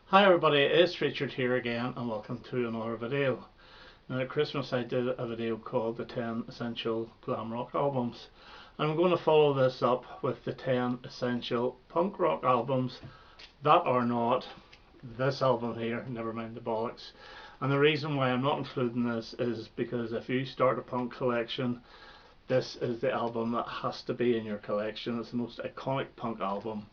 Hi everybody, it's Richard here again and welcome to another video. Now at Christmas I did a video called the 10 Essential Glam Rock Albums, and I'm going to follow this up with the 10 Essential Punk Rock Albums that are not this album here, never mind the bollocks. And the reason why I'm not including this is because if you start a punk collection, this is the album that has to be in your collection. It's the most iconic punk album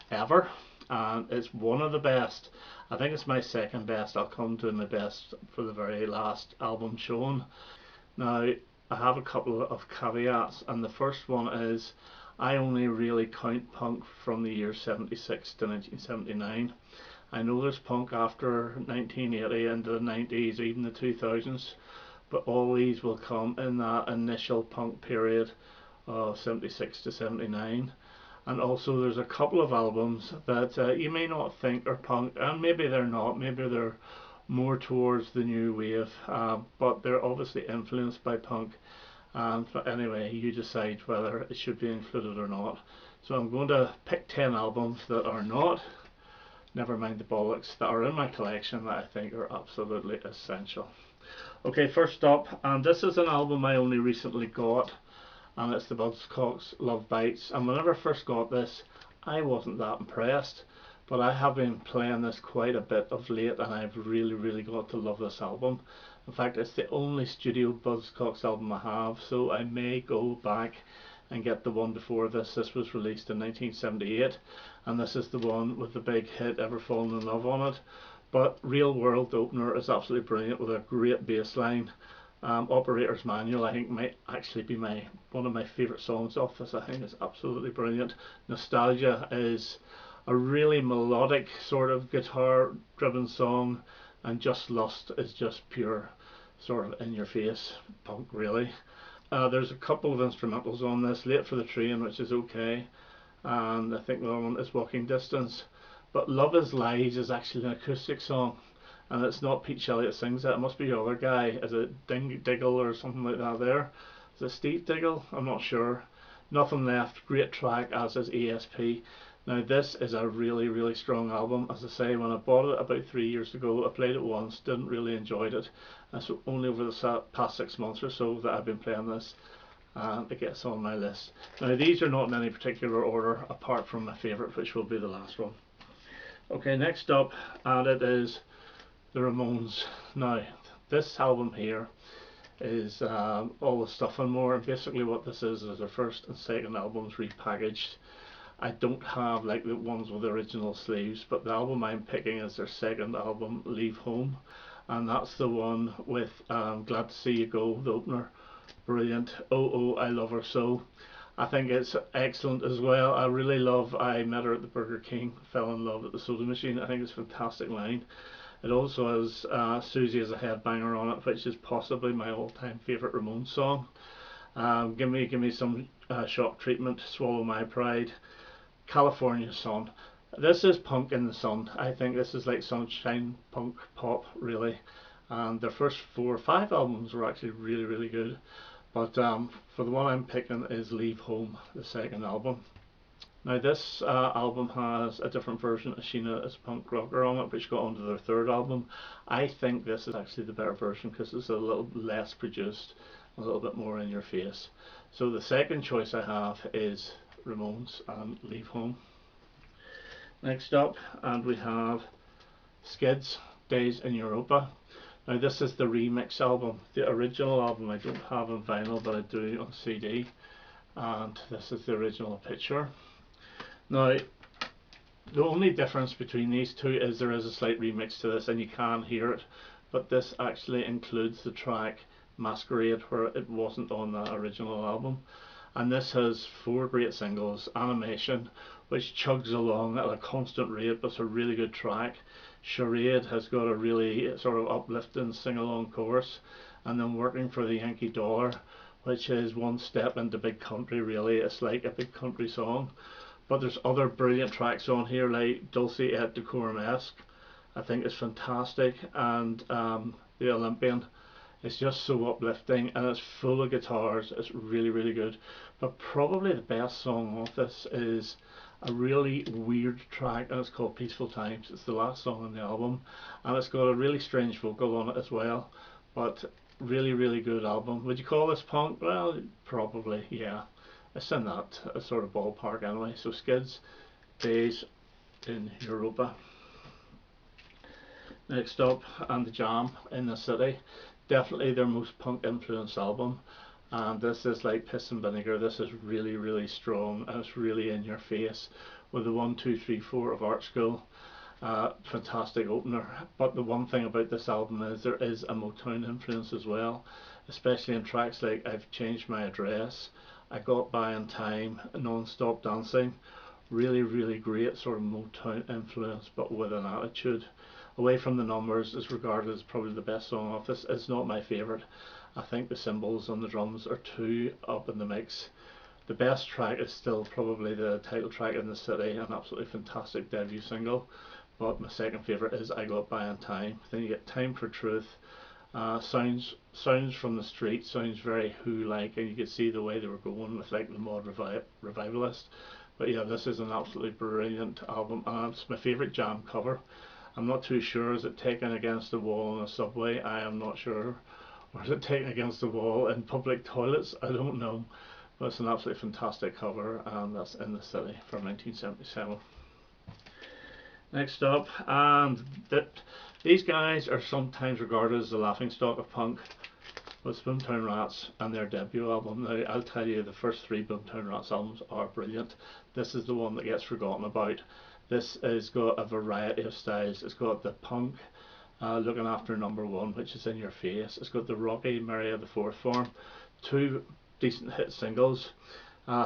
ever, and it's one of the best. I think it's my second best. I'll come to my best for the very last album shown. Now I have a couple of caveats, and the first one is I only really count punk from the year 76 to 1979. I know there's punk after 1980 into the 90s, even the 2000s, but all these will come in that initial punk period of 76 to 79. And also there's a couple of albums that you may not think are punk, and maybe they're not, maybe they're more towards the new wave, but they're obviously influenced by punk. But anyway, you decide whether it should be included or not. So I'm going to pick 10 albums that are not, never mind the bollocks, that are in my collection that I think are absolutely essential. Okay, first up, and this is an album I only recently got, and it's the Buzzcocks Love Bites. And whenever I first got this, I wasn't that impressed, but I have been playing this quite a bit of late, and I've really got to love this album. In fact, it's the only studio Buzzcocks album I have, so I may go back and get the one before this. This was released in 1978, and this is the one with the big hit Ever Fallen in Love on it. But Real World Opener is absolutely brilliant with a great bass line. Operator's Manual I think might actually be one of my favourite songs off this. I think it's absolutely brilliant. Nostalgia is a really melodic sort of guitar driven song, and Just Lust is just pure sort of in your face punk really. There's a couple of instrumentals on this, Late for the Train, which is okay, and I think the other one is Walking Distance. But Love Is Lies is actually an acoustic song, and it's not Pete Shelley that sings it. It must be the other guy. Is it Diggle or something like that there? Is it Steve Diggle? I'm not sure. Nothing Left, great track, as is ESP. Now this is a really strong album. As I say, when I bought it about 3 years ago, I played it once, didn't really enjoy it, and so only over the past 6 months or so that I've been playing this, and it gets on my list. Now these are not in any particular order apart from my favourite, which will be the last one. Okay, next up, and it is the Ramones. Now this album here is all the stuff and more, and basically what this is their first and second albums repackaged. I don't have like the ones with the original sleeves, but the album I'm picking is their second album, Leave Home, and that's the one with Glad to See You Go, the opener. Brilliant. Oh oh I Love Her So. I think it's excellent as well. I really love I Met Her at the Burger King, Fell in Love at the Soda Machine. I think it's a fantastic line. It also has Susie as a Headbanger on it, which is possibly my all-time favourite Ramones song. Give me some Shock Treatment, Swallow My Pride, California Sun. This is punk in the sun. I think this is like sunshine punk pop really, and their first 4 or 5 albums were actually really good. But for the one I'm picking is Leave Home, the second album. Now this album has a different version of Sheena as Punk Rocker on it, which got onto their third album. I think this is actually the better version because it's a little less produced, a little bit more in your face. So the second choice I have is Ramones and Leave Home. Next up, and we have Skids Days in Europa. Now this is the remix album. The original album I don't have on vinyl, but I do on CD, and this is the original picture. Now the only difference between these two is there is a slight remix to this, and you can hear it, but this actually includes the track Masquerade, where it wasn't on the original album. And this has 4 great singles. Animation, which chugs along at a constant rate, but it's a really good track. Charade has got a really sort of uplifting sing-along chorus, and then Working for the Yankee Dollar, which is one step into big country really. It's like a big country song. But there's other brilliant tracks on here like Dulce et Decorum Esque. I think it's fantastic, and The Olympian. It's just so uplifting, and it's full of guitars. It's really, really good. But probably the best song off this is a really weird track, and it's called Peaceful Times. It's the last song on the album, and it's got a really strange vocal on it as well. But really, really good album. Would you call this punk? Well, probably, yeah. It's in that sort of ballpark anyway. So Skids Days in Europa. Next up, and the Jam in the City. Definitely their most punk influenced album, and this is like piss and vinegar. This is really, really strong, and it's really in your face with the 1, 2, 3, 4 of Art School. Fantastic opener. But the one thing about this album is there is a Motown influence as well, especially in tracks like I've Changed My Address, I Got By in Time, Non-Stop Dancing. Really, really great sort of Motown influence, but with an attitude. Away from the Numbers is regarded as probably the best song off this. It's not my favourite. I think the cymbals on the drums are too up in the mix. The best track is still probably the title track, In the City, an absolutely fantastic debut single. But my second favourite is I Got By in Time. Then you get Time for Truth. Sounds from the street, sounds very Who-like, and you could see the way they were going with like the mod revivalist. But yeah, this is an absolutely brilliant album, and it's my favourite Jam cover. I'm not too sure, is it taken against the wall in a subway? I am not sure. Or is it taken against the wall in public toilets? I don't know. But it's an absolutely fantastic cover, and that's In the City from 1977. Next up, and these guys are sometimes regarded as the laughingstock of punk, with Boomtown Rats and their debut album. Now, I'll tell you, the first 3 Boomtown Rats albums are brilliant. This is the one that gets forgotten about. This has got a variety of styles. It's got the punk, Looking After Number 1, which is in your face. It's got the rocky Mary of the Fourth Form, 2 decent hit singles.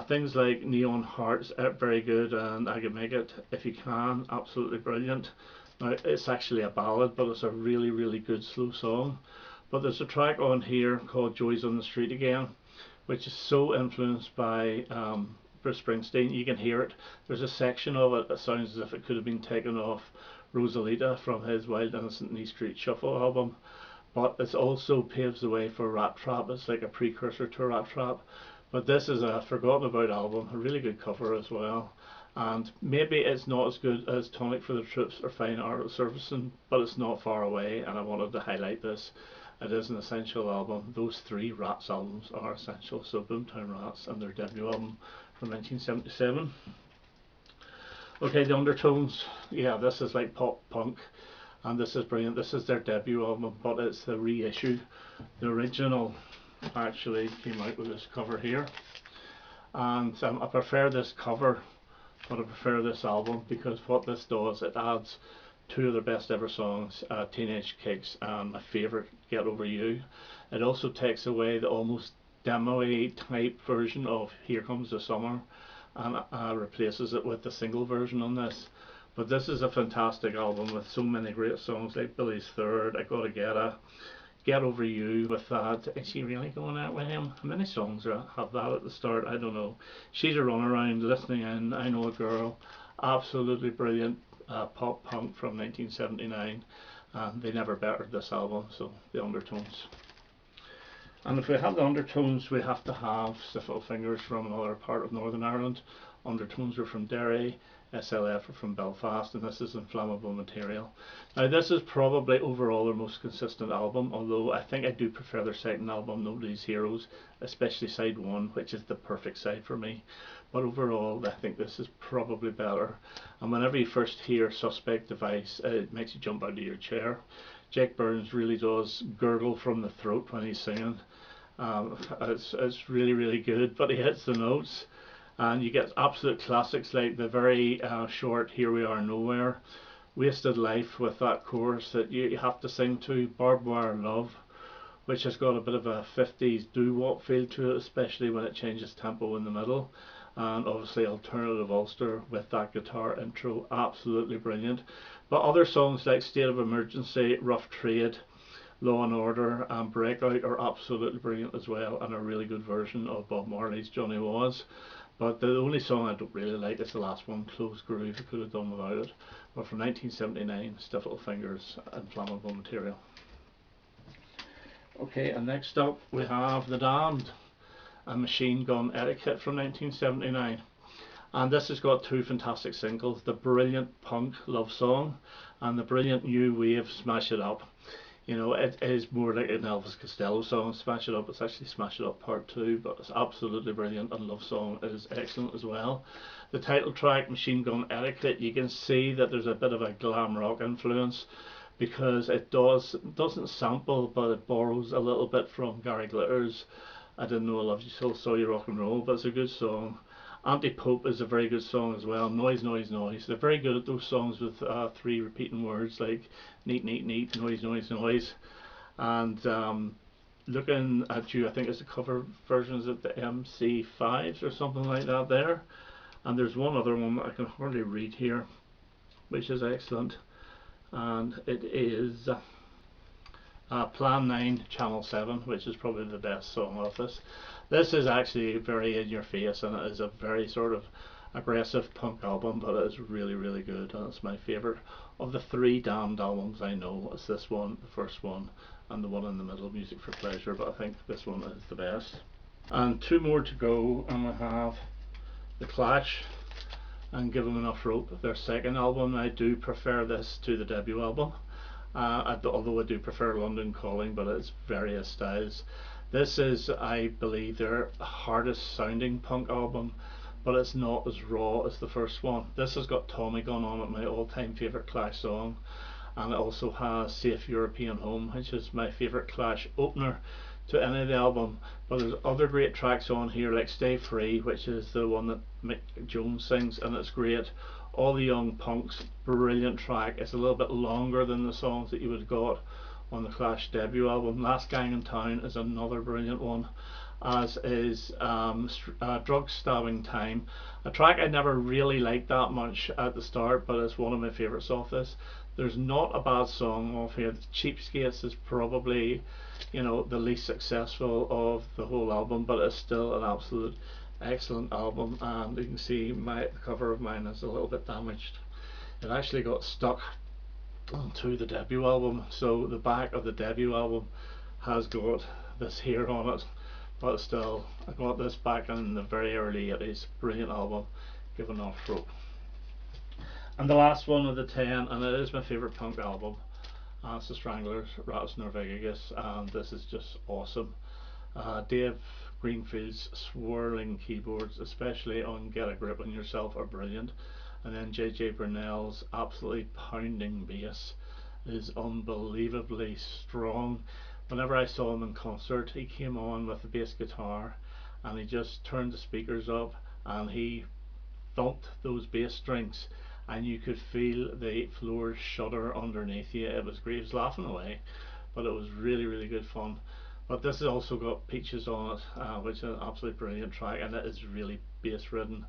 Things like Neon Hearts are very good, and I Can Make It If You Can, absolutely brilliant. Now, it's actually a ballad, but it's a really, really good slow song. But there's a track on here called Joys on the Street Again, which is so influenced by Bruce Springsteen. You can hear it. There's a section of it that sounds as if it could have been taken off Rosalita from his Wild Innocent and E Street Shuffle album. But it also paves the way for Rat Trap. It's like a precursor to Rat Trap. But this is a forgotten about album, a really good cover as well. And maybe it's not as good as Tonic for the Troops or Fine Art of Servicing, but it's not far away, and I wanted to highlight this. It is an essential album. Those 3 Rats albums are essential. So Boomtown Rats and their debut album from 1977. Okay, the Undertones. Yeah, this is like pop punk, and this is brilliant. This is their debut album, but it's the reissue. The original actually came out with this cover here, and I prefer this cover, but I prefer this album because what this does, it adds 2 of their best ever songs, Teenage Kicks and my favourite, Get Over You. It also takes away the almost demo-y type version of Here Comes the Summer and replaces it with the single version on this. But this is a fantastic album with so many great songs like Billy's Third, I Gotta Get Over You with that. Is she really going out with him? How many songs have that at the start? I don't know. She's a Runaround, Listening In, I Know a Girl. Absolutely brilliant pop punk from 1979. They never bettered this album, so the Undertones. And if we have the Undertones, we have to have Stiff Little Fingers from another part of Northern Ireland. Undertones are from Derry, SLF are from Belfast, and this is Inflammable Material. Now, this is probably overall their most consistent album, although I think I do prefer their second album, Nobody's Heroes, especially side 1, which is the perfect side for me. But overall, I think this is probably better. And whenever you first hear Suspect Device, it makes you jump out of your chair. Jake Burns really does gurgle from the throat when he's singing. It's really, really good, but he hits the notes. And you get absolute classics like the very short Here We Are Nowhere, Wasted Life with that chorus that you have to sing to, Barbed Wire Love, which has got a bit of a 50s doo-wop feel to it, especially when it changes tempo in the middle. And obviously Alternative Ulster with that guitar intro, absolutely brilliant. But other songs like State of Emergency, Rough Trade, Law and Order and Breakout are absolutely brilliant as well, and a really good version of Bob Marley's Johnny Was. But the only song I don't really like is the last one, Closed Groove. I could have done without it. But from 1979, Stiff Little Fingers, Inflammable Material. Okay, and next up we have The Damned, a Machine Gun Etiquette from 1979. And this has got two fantastic singles, the brilliant punk Love Song and the brilliant new wave Smash It Up. You know, it is more like an Elvis Costello song, Smash It Up. It's actually Smash It Up Part 2, but it's absolutely brilliant, and Love Song is excellent as well. The title track, Machine Gun Etiquette, you can see that there's a bit of a glam rock influence because it doesn't sample, but it borrows a little bit from Gary Glitter's I Didn't Know I Loved You Till Saw You Rock and Roll, but it's a good song. Anti-Pope is a very good song as well. Noise, noise, noise. They're very good at those songs with three repeating words like neat, neat, neat, noise, noise, noise. And looking at you, I think it's the cover versions of the MC5s or something like that there. And there's one other one that I can hardly read here, which is excellent. And it is Plan 9 Channel 7, which is probably the best song of this. This is actually very in your face, and it is a very sort of aggressive punk album, but it is really, really good, and it's my favourite of the three Damned albums I know. It's this one, the first one, and the one in the middle, Music for Pleasure, but I think this one is the best. And two more to go, and we have The Clash and Give 'Em Enough Rope, their second album. I do prefer this to the debut album. Although I do prefer London Calling, but it's various styles. This is, I believe, their hardest sounding punk album, but it's not as raw as the first one. This has got Tommy Gun on it, my all-time favourite Clash song, and it also has Safe European Home, which is my favourite Clash opener to any of the album. But there's other great tracks on here like Stay Free, which is the one that Mick Jones sings, and it's great. All the Young Punks, brilliant track. It's a little bit longer than the songs that you would have got on the Clash debut album. Last Gang in Town is another brilliant one, as is Drug Stabbing Time, a track I never really liked that much at the start, but it's one of my favourites off this. There's not a bad song off here. Cheapskates is probably, you know, the least successful of the whole album, but it's still an absolute excellent album. And you can see the cover of mine is a little bit damaged. It actually got stuck onto the debut album, so the back of the debut album has got this here on it, but still I got this back in the very early 80s. Brilliant album, Give Enough Rope. And the last one of the 10, and it is my favourite punk album, it's the Stranglers, Ratus Norvegigas, and this is just awesome. Dave Greenfield's swirling keyboards, especially on Get a Grip on Yourself, are brilliant, and then JJ Burnell's absolutely pounding bass is unbelievably strong. Whenever I saw him in concert, he came on with the bass guitar and he just turned the speakers up and he thumped those bass strings, and you could feel the floor shudder underneath you. It was great. He was laughing away, but it was really, really good fun. But this has also got Peaches on it, which is an absolutely brilliant track, and it is really bass ridden.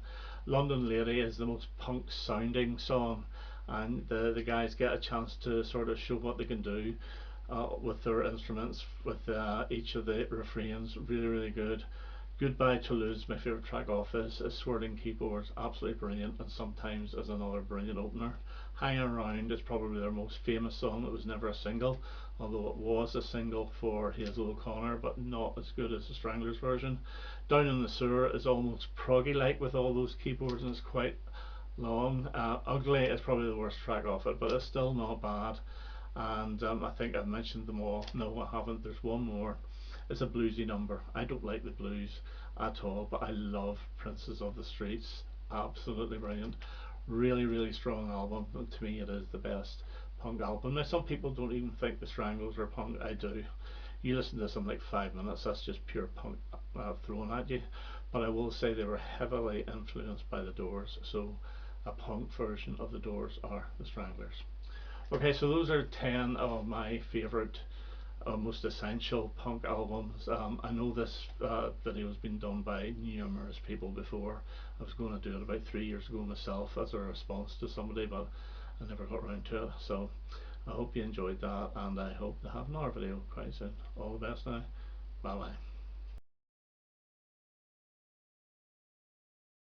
London Lady is the most punk sounding song, and the guys get a chance to sort of show what they can do with their instruments, with each of the refrains. Really, really good. Goodbye Toulouse, my favourite track off this, is swirling keyboards, absolutely brilliant, and sometimes as another brilliant opener. Hanging Around is probably their most famous song. It was never a single, although it was a single for Hazel O'Connor, but not as good as the Stranglers version. Down in the Sewer is almost proggy like with all those keyboards, and it's quite long. Ugly is probably the worst track off it, but it's still not bad. And I think I've mentioned them all. No, I haven't. There's one more. It's a bluesy number. I don't like the blues at all, but I love Princes of the Streets. Absolutely brilliant. Really, really strong album. And to me, it is the best punk album. Now, some people don't even think the Stranglers are punk. I do. You listen to this in like 5 minutes, that's just pure punk thrown at you. But I will say they were heavily influenced by the Doors, so a punk version of the Doors are the Stranglers. Okay, so those are 10 of my favourite most essential punk albums. I know this video has been done by numerous people before. I was going to do it about 3 years ago myself as a response to somebody, but I never got around to it. So I hope you enjoyed that, and I hope to have another video quite soon. All the best now. Bye bye.